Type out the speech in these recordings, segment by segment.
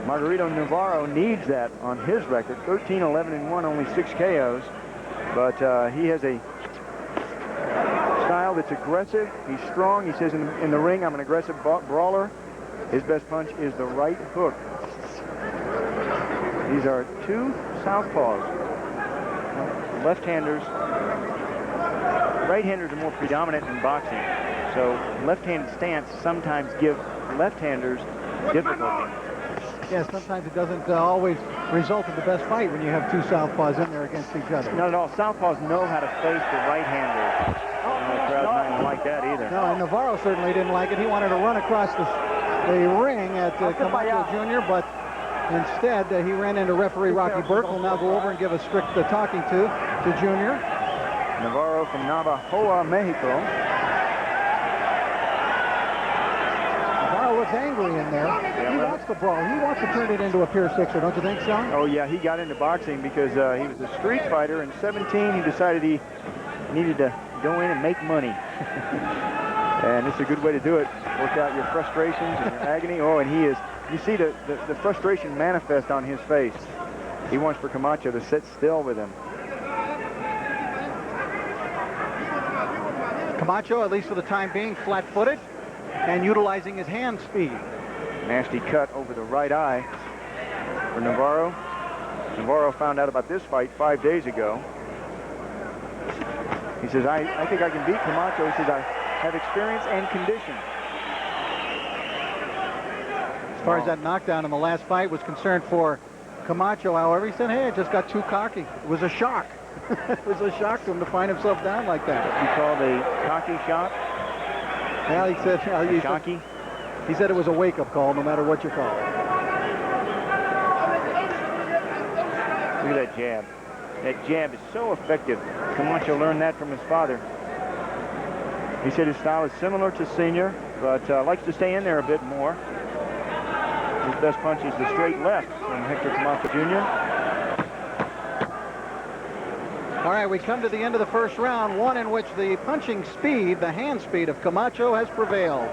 Margarito Navarro needs that on his record. 13, 11, and 1, only 6 KOs. But he has a style that's aggressive. He's strong. He says in the ring, I'm an aggressive brawler. His best punch is the right hook. These are two southpaws. Left-handers. Right-handers are more predominant in boxing. So left-handed stance sometimes give left-handers difficulty. Yeah, sometimes it doesn't always result in the best fight when you have two southpaws in there against each other. Not at all. Southpaws know how to face the right-handers. The crowd's not going to like that either. No, and Navarro certainly didn't like it. He wanted to run across the ring at Camacho Jr., but instead he ran into referee Rocky Burke. Will now go over and give a strict talking to Junior. Navarro from Navajoa, Mexico. Navarro looks angry in there. Yeah, he wants the brawl. He wants to turn it into a pure sixer, don't you think, Sean? Oh, yeah, he got into boxing because he was a street fighter. In 17, he decided he needed to go in and make money. And it's a good way to do it. Work out your frustrations and your agony. Oh, and he is, you see the frustration manifest on his face. He wants for Camacho to sit still with him. Camacho, at least for the time being, flat-footed and utilizing his hand speed. Nasty cut over the right eye for Navarro. Navarro found out about this fight 5 days ago. He says, I think I can beat Camacho. He says, I have experience and condition. As far as that knockdown in the last fight was concerned for Camacho, however, he said, hey, I just got too cocky. It was a shock. It was a shock to him to find himself down like that. You called a cocky shock? Well, he said, cocky? He said it was a wake-up call, no matter what you call it. Look at that jab. That jab is so effective. Camacho learned that from his father. He said his style is similar to Senior, but likes to stay in there a bit more. His best punch is the straight left from Hector Camacho Jr. All right, we come to the end of the first round, one in which the punching speed, the hand speed of Camacho has prevailed.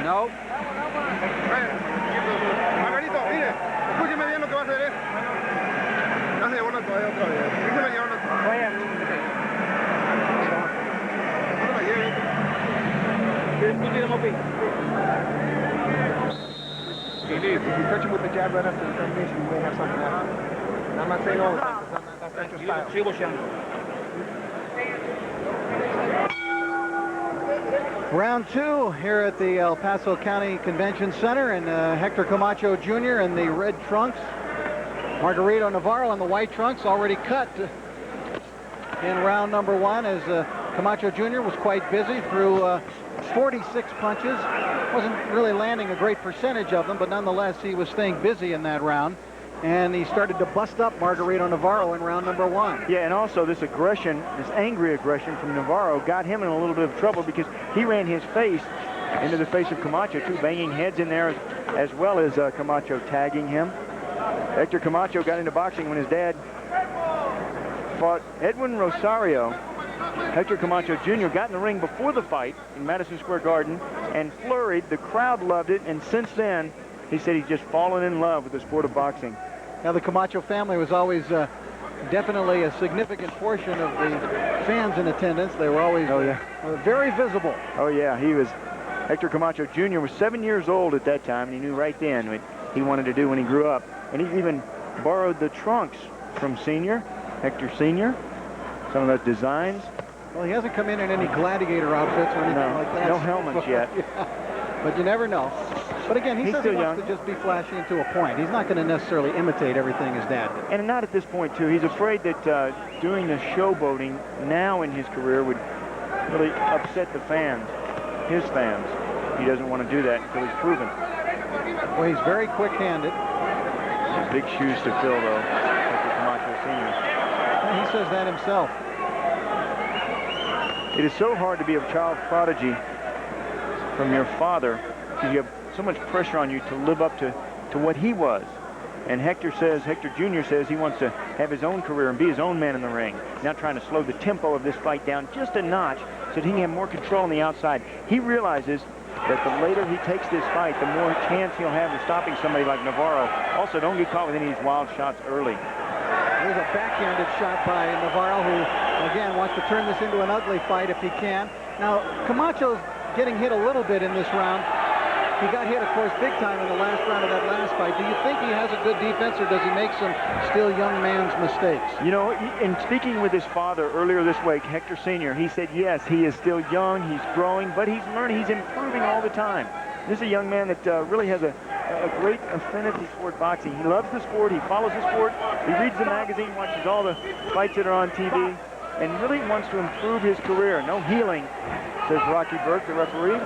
No. Margarito, mire, escúcheme bien lo que va a hacer, ¿eh? Ya se llevó una toalla otra vez. Sí se me llevó una toalla. No la lleve. If you touch him with the jab right after the termination, you may have something happen. And I'm not saying all the time, that's your style. Round two here at the El Paso County Convention Center, and Hector Camacho Jr. in the red trunks. Margarito Navarro in the white trunks, already cut in round number one, as Camacho Jr. was quite busy, threw 46 punches. Wasn't really landing a great percentage of them, but nonetheless he was staying busy in that round. And he started to bust up Margarito Navarro in round number one. Yeah, and also this aggression, this angry aggression from Navarro got him in a little bit of trouble because he ran his face into the face of Camacho, too, banging heads in there as well as Camacho tagging him. Hector Camacho got into boxing when his dad fought Edwin Rosario. Hector Camacho Jr. got in the ring before the fight in Madison Square Garden and flurried. The crowd loved it, and since then, he said he's just fallen in love with the sport of boxing. Now, the Camacho family was always definitely a significant portion of the fans in attendance. They were always very visible. Oh, yeah. Hector Camacho Jr. was 7 years old at that time, and he knew right then what he wanted to do when he grew up. And he even borrowed the trunks from Hector Sr., some of those designs. Well, he hasn't come in any gladiator outfits or anything like that. No helmets yet. Yeah. But you never know. But again, he says he wants to just be flashy and to a point. He's not going to necessarily imitate everything his dad did. And not at this point, too. He's afraid that doing the showboating now in his career would really upset the fans, his fans. He doesn't want to do that until he's proven. Well, he's very quick-handed. Big shoes to fill, though, Hector Camacho Sr. And he says that himself. It is so hard to be a child prodigy from your father because you have so much pressure on you to live up to what he was. And Hector Jr. says he wants to have his own career and be his own man in the ring, not trying to slow the tempo of this fight down just a notch so that he can have more control on the outside. He realizes that the later he takes this fight, the more chance he'll have of stopping somebody like Navarro. Also, don't get caught with any of these wild shots early. There's a backhanded shot by Navarro, who, again, wants to turn this into an ugly fight if he can. Now, Camacho's getting hit a little bit in this round. He got hit, of course, big time in the last round of that last fight. Do you think he has a good defense, or does he make some still young man's mistakes? You know, in speaking with his father earlier this week, Hector Sr., he said, yes, he is still young, he's growing, but he's learning, he's improving all the time. This is a young man that really has a great affinity toward boxing. He loves the sport, he follows the sport, he reads the magazine, watches all the fights that are on TV, and really wants to improve his career. No healing, says Rocky Burke, the referee.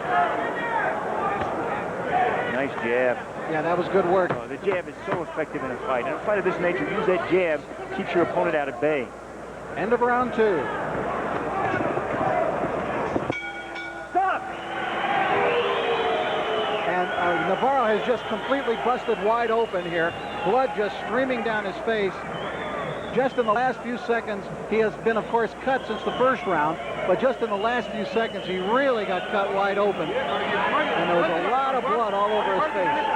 Nice jab. Yeah, that was good work. Oh, the jab is so effective in a fight. In a fight of this nature, use that jab, keeps your opponent out of bay. End of round 2. Stop! And Navarro has just completely busted wide open here. Blood just streaming down his face. Just in the last few seconds, he has been, of course, cut since the first round, but just in the last few seconds, he really got cut wide open. And there was a lot of blood all over his face.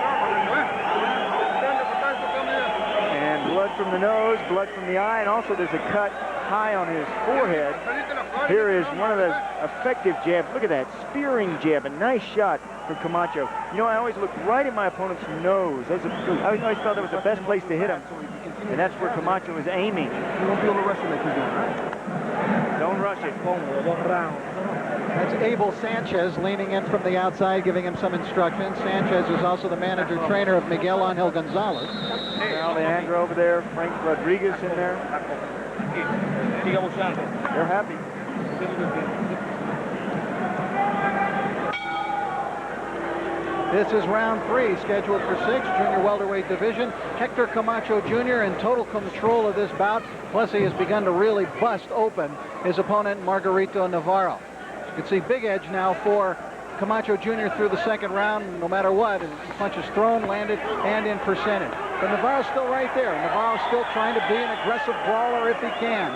And blood from the nose, blood from the eye, and also there's a cut high on his forehead. Here is one of the effective jabs. Look at that, spearing jab, a nice shot from Camacho. You know, I always look right at my opponent's nose. I always felt that was the best place to hit him. And that's where Camacho is aiming. You won't be able to rush him like he's doing, right? Don't rush it. That's Abel Sanchez leaning in from the outside, giving him some instructions. Sanchez is also the manager-trainer of Miguel Angel Gonzalez. Alejandro over there, Frank Rodriguez in there. They're happy. This is round 3, scheduled for 6, junior welterweight division. Hector Camacho Jr. in total control of this bout, plus he has begun to really bust open his opponent, Margarito Navarro. You can see big edge now for Camacho Jr. through the second round, no matter what. His punches thrown, landed, and in percentage. But Navarro's still right there. Navarro's still trying to be an aggressive brawler if he can.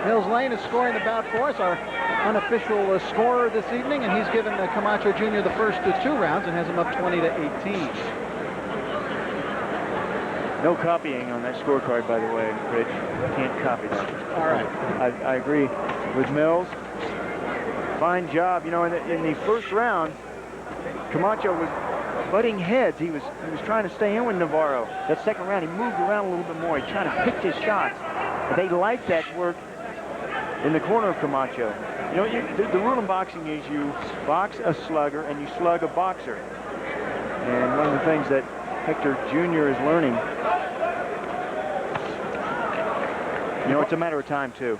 Mills Lane is scoring the bout for us, our unofficial scorer this evening, and he's given Camacho Jr. the first 2 rounds and has him up 20-18. No copying on that scorecard, by the way, Rich. Can't copy that. All right. I agree with Mills. Fine job. You know, in the first round, Camacho was butting heads. He was trying to stay in with Navarro. That second round, he moved around a little bit more. He tried to pick his shots. But they like that work in the corner of Camacho. You know, the rule in boxing is you box a slugger and you slug a boxer. And one of the things that Hector Jr. is learning, you know, it's a matter of time, too.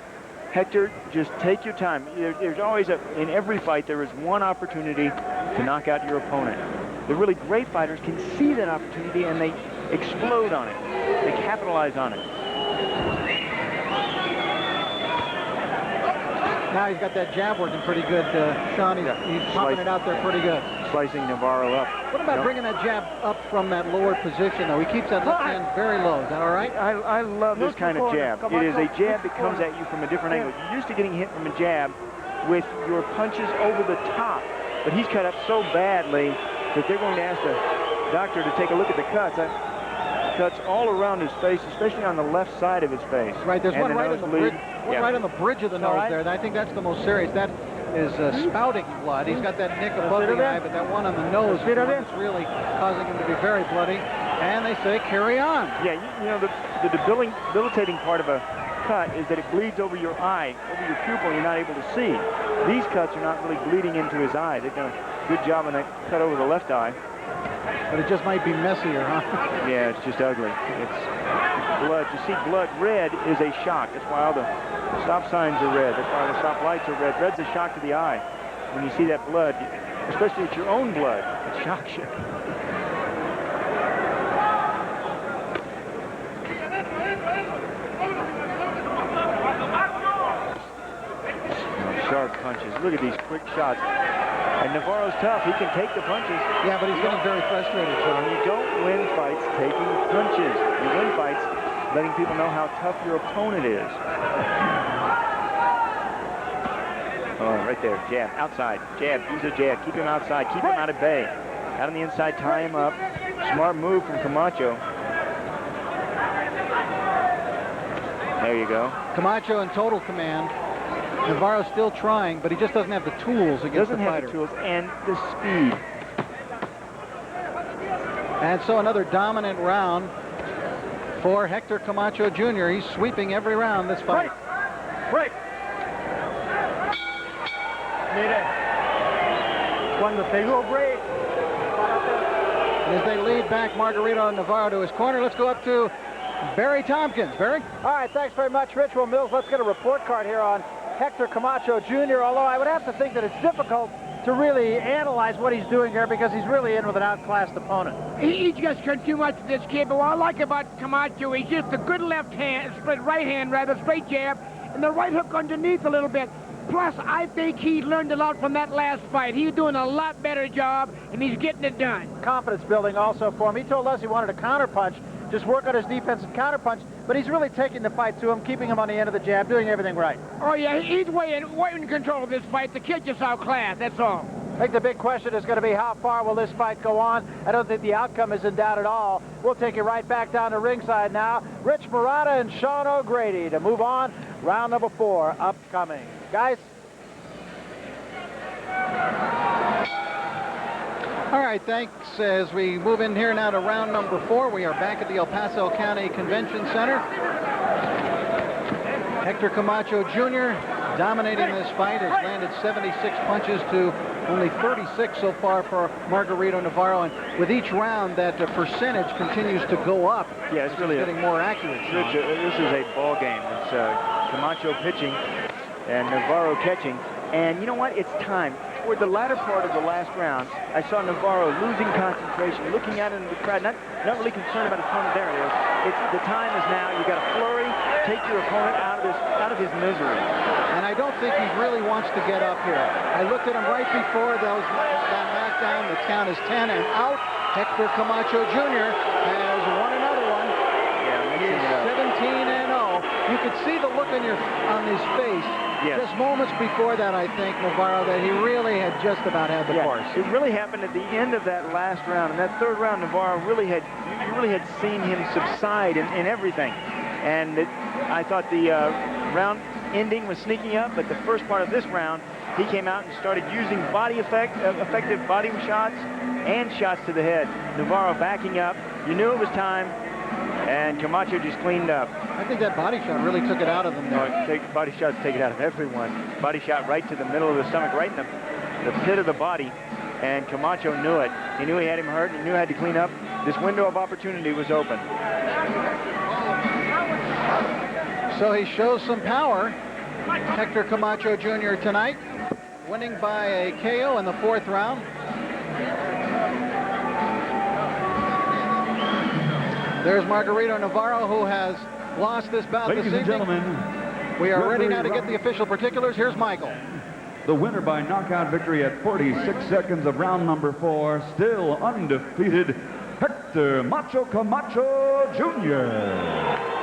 Hector, just take your time. There's always, in every fight, there is one opportunity to knock out your opponent. The really great fighters can see that opportunity and they explode on it. They capitalize on it. Now he's got that jab working pretty good, Sean. He's popping it out there pretty good. Slicing Navarro up. What about bringing that jab up from that lower position, though? He keeps that left hand very low. Is that all right? I love this kind of jab. It is a jab that comes at you from a different angle. You're used to getting hit from a jab with your punches over the top. But he's cut up so badly that they're going to ask the doctor to take a look at the cuts. Cuts all around his face, especially on the left side of his face. Right, there's one right on the bridge. One right on the bridge of the nose right there. And I think that's the most serious. That is spouting blood. He's got that nick above the eye, but that one on the nose is the one that's really causing him to be very bloody. And they say carry on. Yeah, you know, the debilitating part of a cut is that it bleeds over your eye, over your pupil, and you're not able to see. These cuts are not really bleeding into his eye. They've done a good job on that cut over the left eye. But it just might be messier, huh? Yeah, it's just ugly. blood. You see blood. Red is a shock. That's why all the stop signs are red. That's why all the stop lights are red. Red's a shock to the eye. When you see that blood, especially it's your own blood, it shocks you. Sharp punches. Look at these quick shots. And Navarro's tough. He can take the punches. Yeah, but he's getting very frustrated, John. You don't win fights taking punches. You win fights letting people know how tough your opponent is. Oh, right there. Jab. Outside. Jab. Use a jab. Keep him outside. Keep him out of bay. Out on the inside. Tie him up. Smart move from Camacho. There you go. Camacho in total command. Navarro's still trying, but he just doesn't have the tools against the fighter. Doesn't have the tools and the speed. And so another dominant round for Hector Camacho Jr. He's sweeping every round this fight. Break. Mire. Cuando pegó break. And as they lead back Margarito Navarro to his corner, let's go up to Barry Tompkins. Barry? All right, thanks very much, Rich. Well, Mills, let's get a report card here on Hector Camacho Jr., although I would have to think that it's difficult to really analyze what he's doing here because he's really in with an outclassed opponent. He just got too much of this kid, but what I like about Camacho, he's just a good left hand, right hand rather, straight jab, and the right hook underneath a little bit. Plus, I think he learned a lot from that last fight. He's doing a lot better job, and he's getting it done. Confidence building also for him. He told us he wanted a counterpunch, just work on his defensive counterpunch, but he's really taking the fight to him, keeping him on the end of the jab, doing everything right. Oh, yeah, he's way in control of this fight. The kid just outclassed, that's all. I think the big question is going to be how far will this fight go on. I don't think the outcome is in doubt at all. We'll take you right back down to ringside now. Rich Murata and Sean O'Grady to move on. Round number 4 upcoming. Guys? All right, thanks. As we move in here now to round number 4, we are back at the El Paso County Convention Center. Hector Camacho Jr. dominating this fight, has landed 76 punches to only 36 so far for Margarito Navarro, and with each round that percentage continues to go up. Yeah, it's really getting more accurate. Rich, this is a ball game. It's Camacho pitching and Navarro catching, and you know what? It's time. Toward the latter part of the last round, I saw Navarro losing concentration, looking out into the crowd, not really concerned about his opponent. There it is. The time is now. You got to flurry, take your opponent out of his misery. And I don't think he really wants to get up here. I looked at him right before that knockdown. The count is 10 and out. Hector Camacho Jr. has won another one. Yeah, he is 17-0. You could see the look on his face. Yes. Just moments before that, I think, Navarro, that he really had just about had the course. It really happened at the end of that last round. In that third round, Navarro you really had seen him subside in everything. And I thought the round ending was sneaking up, but the first part of this round, he came out and started using effective body shots and shots to the head. Navarro backing up. You knew it was time, and Camacho just cleaned up. I think that body shot really took it out of him there. Body shots take it out of everyone. Body shot right to the middle of the stomach, right in the pit of the body, and Camacho knew it. He knew he had him hurt, and he knew he had to clean up. This window of opportunity was open. So he shows some power, Hector Camacho Jr. tonight, winning by a KO in the 4th round. There's Margarito Navarro, who has lost this bout this evening. Ladies and gentlemen, we are ready now to get the official particulars. Here's Michael. The winner by knockout victory at 46 seconds of round number 4, still undefeated, Hector Macho Camacho Jr.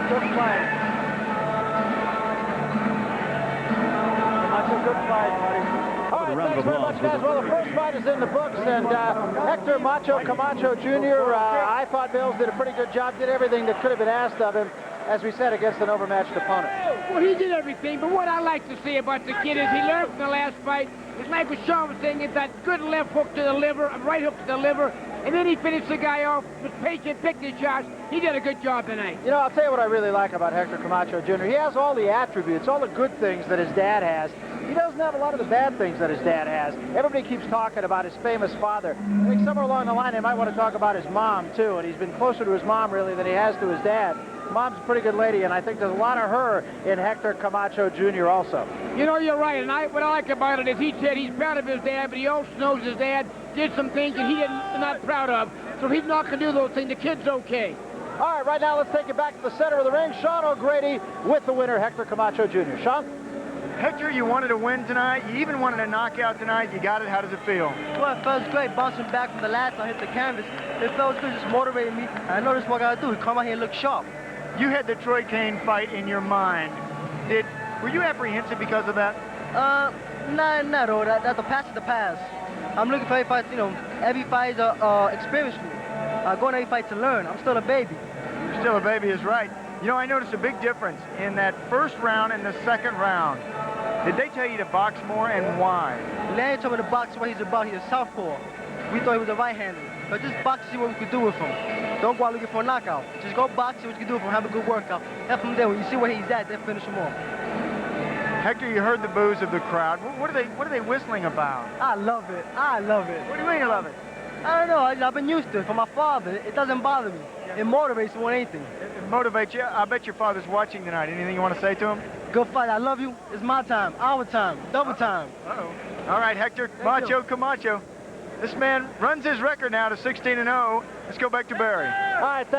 Good fight. Camacho, good fight, buddy. All right, thanks very much, guys. Well, the first fight is in the books, and Hector Macho Camacho Jr., I thought Mills did a pretty good job, did everything that could have been asked of him, as we said, against an overmatched opponent. Well, he did everything, but what I like to see about the kid is he learned from the last fight. It's like what Sean was saying, it's that good left hook to the liver, right hook to the liver, and then he finished the guy off with patient, picked his shots. He did a good job tonight. You know, I'll tell you what I really like about Hector Camacho Jr. He has all the attributes, all the good things that his dad has. He doesn't have a lot of the bad things that his dad has. Everybody keeps talking about his famous father. I think somewhere along the line they might want to talk about his mom, too, and he's been closer to his mom, really, than he has to his dad. Mom's a pretty good lady, and I think there's a lot of her in Hector Camacho Jr. also. You know, you're right, and what I like about it is he said he's proud of his dad, but he also knows his dad did some things that he not proud of, so he's not going to do those things. The kid's okay. All right, right now let's take it back to the center of the ring. Sean O'Grady with the winner, Hector Camacho Jr. Sean? Hector, you wanted to win tonight. You even wanted a knockout tonight. You got it. How does it feel? Well, it felt great bouncing back from the last I hit the canvas. It felt good, just motivated me. I know this is what I got to do. Come out here and look sharp. You had the Troy Kane fight in your mind. Were you apprehensive because of that? Not all that. That's the past is the past. I'm looking for every fight, you know, every fight is experience for me. I go in every fight to learn. I'm still a baby. You're still a baby is right. You know, I noticed a big difference in that first round and the second round. Did they tell you to box more, and why? Larry told me to box what he's about. He's a southpaw. We thought he was a right-hander. So just box to see what we could do with him. Don't go out looking for a knockout. Just go box, see what you can do with him, have a good workout. And from there, when you see where he's at, then finish him off. Hector, you heard the boos of the crowd. What are they whistling about? I love it. I love it. What do you mean you love it? I don't know. I've been used to it. From my father, it doesn't bother me. It motivates me more than anything. It motivates you. I bet your father's watching tonight. Anything you want to say to him? Good fight. I love you. It's my time. Our time. Double time. Uh-oh. All right, Hector Macho Camacho. This man runs his record now to 16-0. Let's go back to Barry. All right.